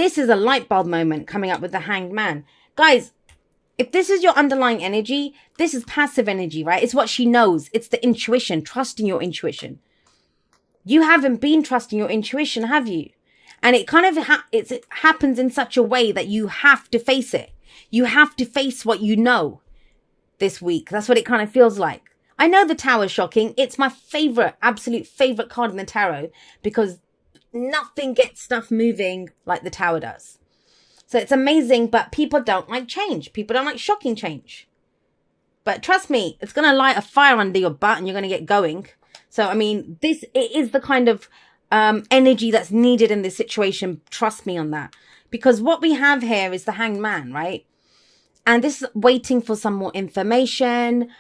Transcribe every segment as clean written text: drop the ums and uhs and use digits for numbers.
This is a light bulb moment coming up with the Hanged Man. Guys, if this is your underlying energy, this is passive energy, right? It's what she knows. It's the intuition, trusting your intuition. You haven't been trusting your intuition, have you? And it kind of it happens in such a way that you have to face it. You have to face what you know this week. That's what it kind of feels like. I know the Tower is shocking. It's my favorite, absolute favorite card in the tarot because nothing gets stuff moving like the Tower does. So it's amazing, but people don't like change. People don't like shocking change. But trust me, it's going to light a fire under your butt and you're going to get going. So, I mean, it is the kind of energy that's needed in this situation. Trust me on that. Because what we have here is the Hanged Man, right? And this is waiting for some more information,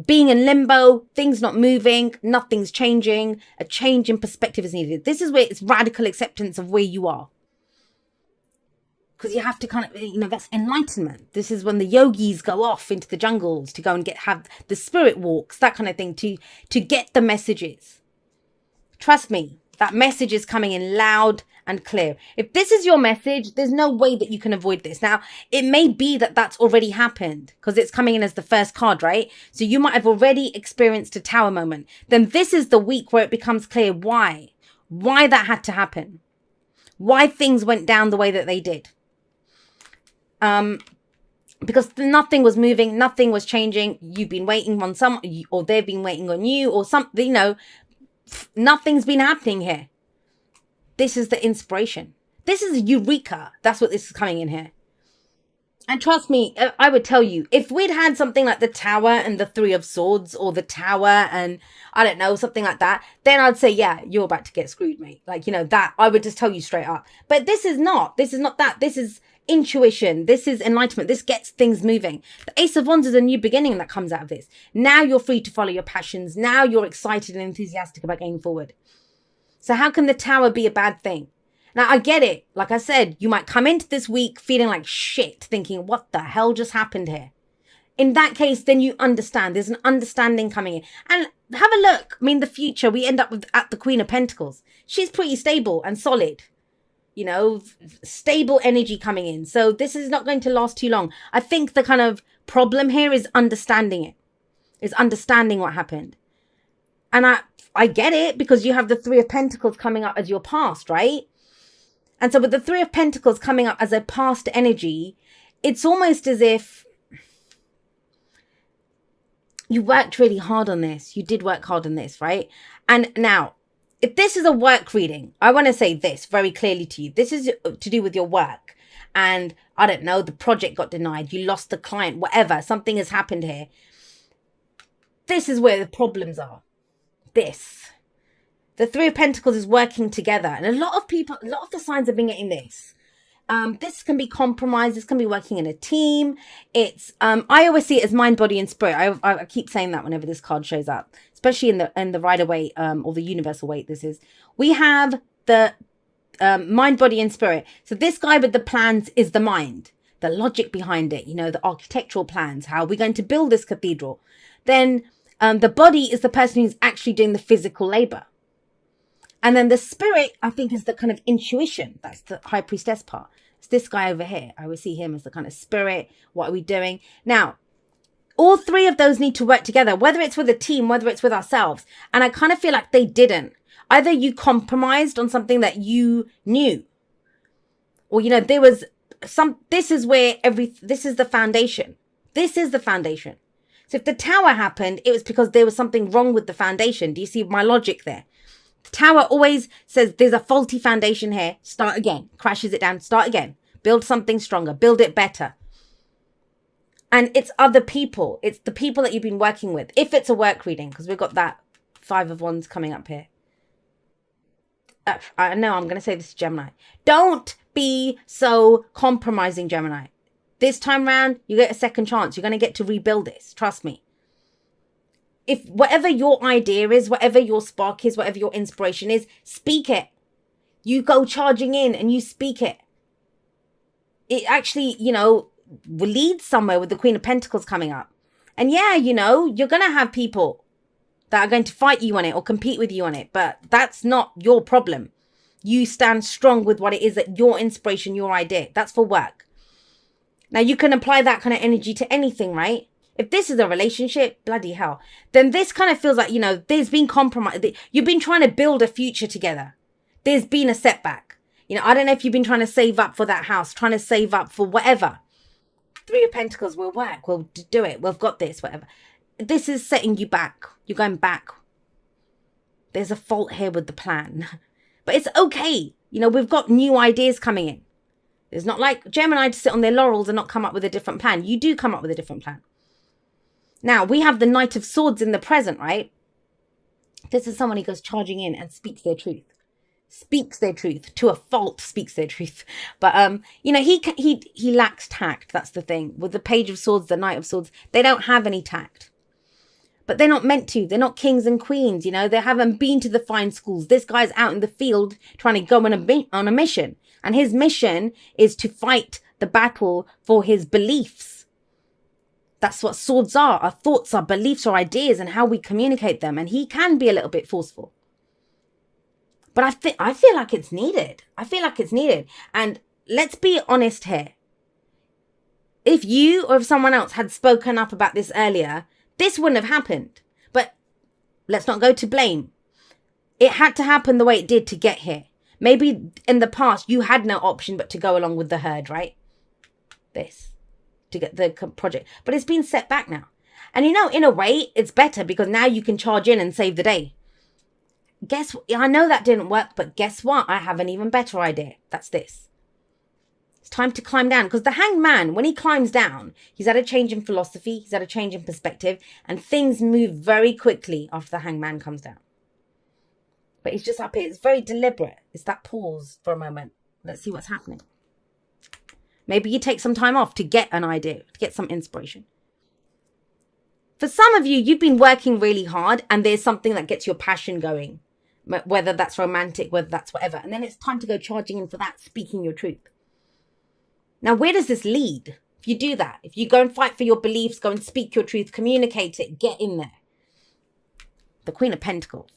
being in limbo, things not moving, nothing's changing, a change in perspective is needed. This is where it's radical acceptance of where you are. Because you have to kind of, that's enlightenment. This is when the yogis go off into the jungles to go and have the spirit walks, that kind of thing, to get the messages. Trust me, that message is coming in loud and clear. If this is your message, there's no way that you can avoid this. Now, it may be that that's already happened because it's coming in as the first card, right? So you might have already experienced a Tower moment. Then this is the week where it becomes clear why that had to happen. Why things went down the way that they did. Because nothing was moving, nothing was changing. You've been waiting on or they've been waiting on you or something, nothing's been happening here. This is the inspiration. This is eureka. That's what this is coming in here. And trust me, I would tell you, if we'd had something like the Tower and the Three of Swords or the Tower and I don't know, something like that, then I'd say, yeah, you're about to get screwed, mate. That I would just tell you straight up. But this is not that. This is intuition. This is enlightenment. This gets things moving. The Ace of Wands is a new beginning that comes out of this. Now you're free to follow your passions. Now you're excited and enthusiastic about going forward. So how can the Tower be a bad thing? Now, I get it. Like I said, you might come into this week feeling like shit, thinking, what the hell just happened here? In that case, then you understand. There's an understanding coming in. And have a look. I mean, the future, we end up at the Queen of Pentacles. She's pretty stable and solid. Stable energy coming in. So this is not going to last too long. I think the kind of problem here is understanding it. Is understanding what happened. And I get it because you have the Three of Pentacles coming up as your past, right? And so with the Three of Pentacles coming up as a past energy, it's almost as if you worked really hard on this. You did work hard on this, right? And now, if this is a work reading, I want to say this very clearly to you. This is to do with your work. And I don't know, the project got denied. You lost the client, whatever. Something has happened here. This is where the problems are. This. The Three of Pentacles is working together. And a lot of the signs have been getting this. This can be compromised. This can be working in a team. It's, I always see it as mind, body, and spirit. I keep saying that whenever this card shows up, especially in the Rider-Waite, or the Universal Weight. We have the, mind, body, and spirit. So this guy with the plans is the mind, the logic behind it, the architectural plans, how we're going to build this cathedral. Then, the body is the person who's actually doing the physical labor. And then the spirit, I think, is the kind of intuition. That's the High Priestess part. It's this guy over here. I would see him as the kind of spirit. What are we doing? Now, all three of those need to work together, whether it's with a team, whether it's with ourselves. And I kind of feel like they didn't. Either you compromised on something that you knew. Or, there was this is where this is the foundation. This is the foundation. So if the Tower happened, it was because there was something wrong with the foundation. Do you see my logic there? Tower always says there's a faulty foundation here. Start again. Crashes it down. Start again. Build something stronger. Build it better. And it's other people. It's the people that you've been working with. If it's a work reading, because we've got that Five of Wands coming up here. I know I'm going to say this to Gemini. Don't be so compromising, Gemini. This time round, you get a second chance. You're going to get to rebuild this. Trust me. If whatever your idea is, whatever your spark is, whatever your inspiration is, speak it. You go charging in and you speak it. It actually, will lead somewhere with the Queen of Pentacles coming up. And yeah, you're going to have people that are going to fight you on it or compete with you on it. But that's not your problem. You stand strong with what it is that your inspiration, your idea. That's for work. Now you can apply that kind of energy to anything, right? If this is a relationship, bloody hell, then this kind of feels like, there's been compromise. You've been trying to build a future together. There's been a setback. I don't know if you've been trying to save up for that house, trying to save up for whatever. Three of Pentacles will work. We'll do it. We've got this, whatever. This is setting you back. You're going back. There's a fault here with the plan. But it's okay. We've got new ideas coming in. It's not like Gemini to sit on their laurels and not come up with a different plan. You do come up with a different plan. Now, we have the Knight of Swords in the present, right? This is someone who goes charging in and speaks their truth. Speaks their truth. To a fault, speaks their truth. But, he lacks tact. That's the thing. With the Page of Swords, the Knight of Swords, they don't have any tact. But they're not meant to. They're not kings and queens, They haven't been to the fine schools. This guy's out in the field trying to go on a mission. And his mission is to fight the battle for his beliefs. That's what swords are. Our thoughts, our beliefs, our ideas, and how we communicate them. And he can be a little bit forceful. But I feel like it's needed. And let's be honest here. If you or if someone else had spoken up about this earlier, this wouldn't have happened. But let's not go to blame. It had to happen the way it did to get here. Maybe in the past, you had no option but to go along with the herd, right? This. To get the project. But it's been set back now. And in a way, it's better because now you can charge in and save the day. I know that didn't work, but guess what? I have an even better idea. That's this. It's time to climb down. Because the Hanged Man, when he climbs down, he's had a change in philosophy. He's had a change in perspective. And things move very quickly after the Hanged Man comes down. But he's just up here. It's very deliberate. It's that pause for a moment. Let's see what's happening. Maybe you take some time off to get an idea, to get some inspiration. For some of you, you've been working really hard and there's something that gets your passion going. Whether that's romantic, whether that's whatever. And then it's time to go charging in for that, speaking your truth. Now, where does this lead? If you do that, if you go and fight for your beliefs, go and speak your truth, communicate it, get in there. The Queen of Pentacles.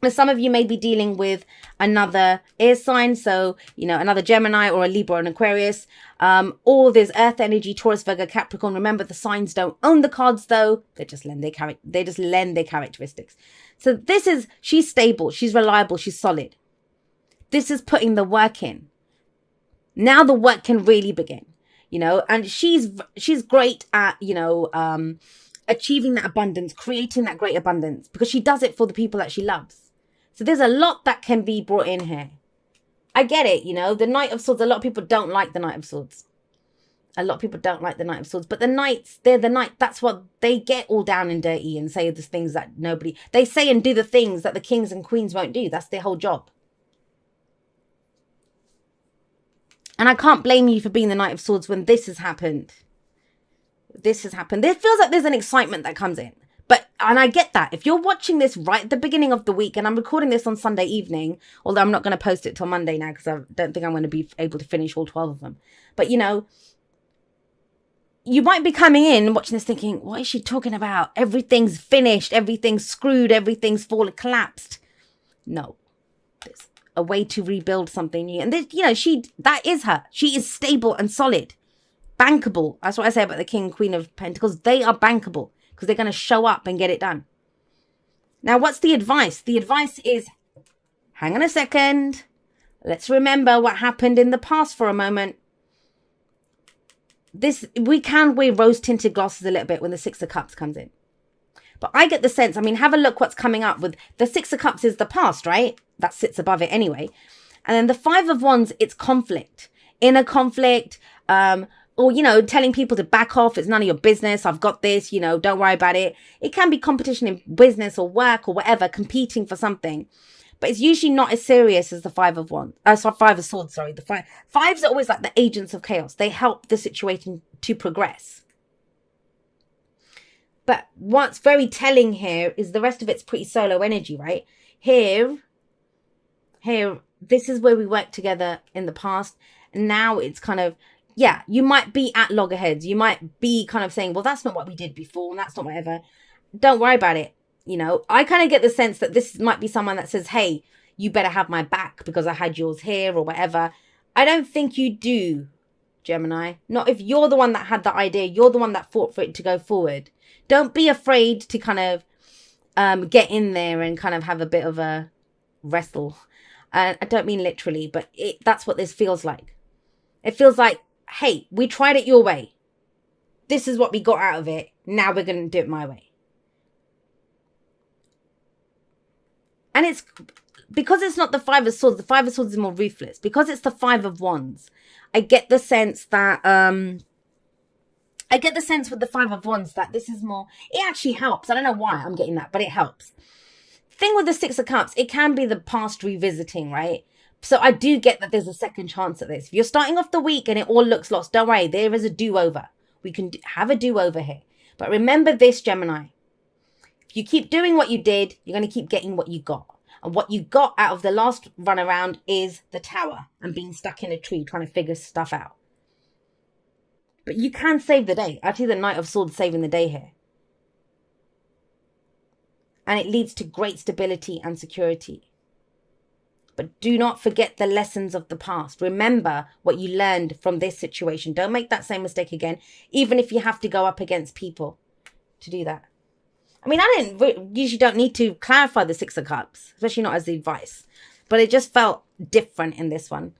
Now, some of you may be dealing with another air sign. So, another Gemini or a Libra or an Aquarius. Or there's Earth energy, Taurus, Virgo, Capricorn. Remember, the signs don't own the cards, though. They just lend their characteristics. So she's stable. She's reliable. She's solid. This is putting the work in. Now the work can really begin, and she's great at, achieving that abundance, creating that great abundance because she does it for the people that she loves. So there's a lot that can be brought in here. I get it, the Knight of Swords. A lot of people don't like the Knight of Swords. But the Knights, they're the Knight. That's what they get all down and dirty and say the things that they say and do the things that the kings and queens won't do. That's their whole job. And I can't blame you for being the Knight of Swords when this has happened. There feels like there's an excitement that comes in. And I get that. If you're watching this right at the beginning of the week, and I'm recording this on Sunday evening, although I'm not going to post it till Monday now because I don't think I'm going to be able to finish all 12 of them. But, you might be coming in watching this thinking, what is she talking about? Everything's finished. Everything's screwed. Everything's collapsed. No. There's a way to rebuild something new. And, that is her. She is stable and solid. Bankable. That's what I say about the King and Queen of Pentacles. They are bankable. Because they're going to show up and get it done. Now, what's the advice? The advice is, hang on a second. Let's remember what happened in the past for a moment. We can wear rose-tinted glasses a little bit when the Six of Cups comes in. But I get the sense, have a look what's coming up with the Six of Cups is the past, right? That sits above it anyway. And then the Five of Wands, it's conflict. Inner conflict, or, telling people to back off. It's none of your business. I've got this, don't worry about it. It can be competition in business or work or whatever, competing for something. But it's usually not as serious as the Five of Swords, sorry. The fives are always like the agents of chaos. They help the situation to progress. But what's very telling here is the rest of it's pretty solo energy, right? Here, this is where we worked together in the past. And now it's kind of, yeah, you might be at loggerheads. You might be kind of saying, well, that's not what we did before. And that's not whatever. Don't worry about it. I kind of get the sense that this might be someone that says, hey, you better have my back because I had yours here or whatever. I don't think you do, Gemini. Not if you're the one that had the idea. You're the one that fought for it to go forward. Don't be afraid to kind of get in there and kind of have a bit of a wrestle. I don't mean literally, but that's what this feels like. It feels like, hey, we tried it your way. This is what we got out of it. Now we're going to do it my way. And it's because it's not the Five of Swords. The Five of Swords is more ruthless. Because it's the Five of Wands, I get the sense that with the Five of Wands that this is more, it actually helps. I don't know why I'm getting that, but it helps. Thing with the Six of Cups, it can be the past revisiting, right? So I do get that there's a second chance at this. If you're starting off the week and it all looks lost, don't worry, there is a do-over. We can have a do-over here. But remember this, Gemini. If you keep doing what you did, you're going to keep getting what you got. And what you got out of the last run around is the Tower and being stuck in a tree trying to figure stuff out. But you can save the day. I see the Knight of Swords saving the day here. And it leads to great stability and security. But do not forget the lessons of the past. Remember what you learned from this situation. Don't make that same mistake again, even if you have to go up against people to do that. I mean, usually don't need to clarify the Six of Cups, especially not as the advice. But it just felt different in this one.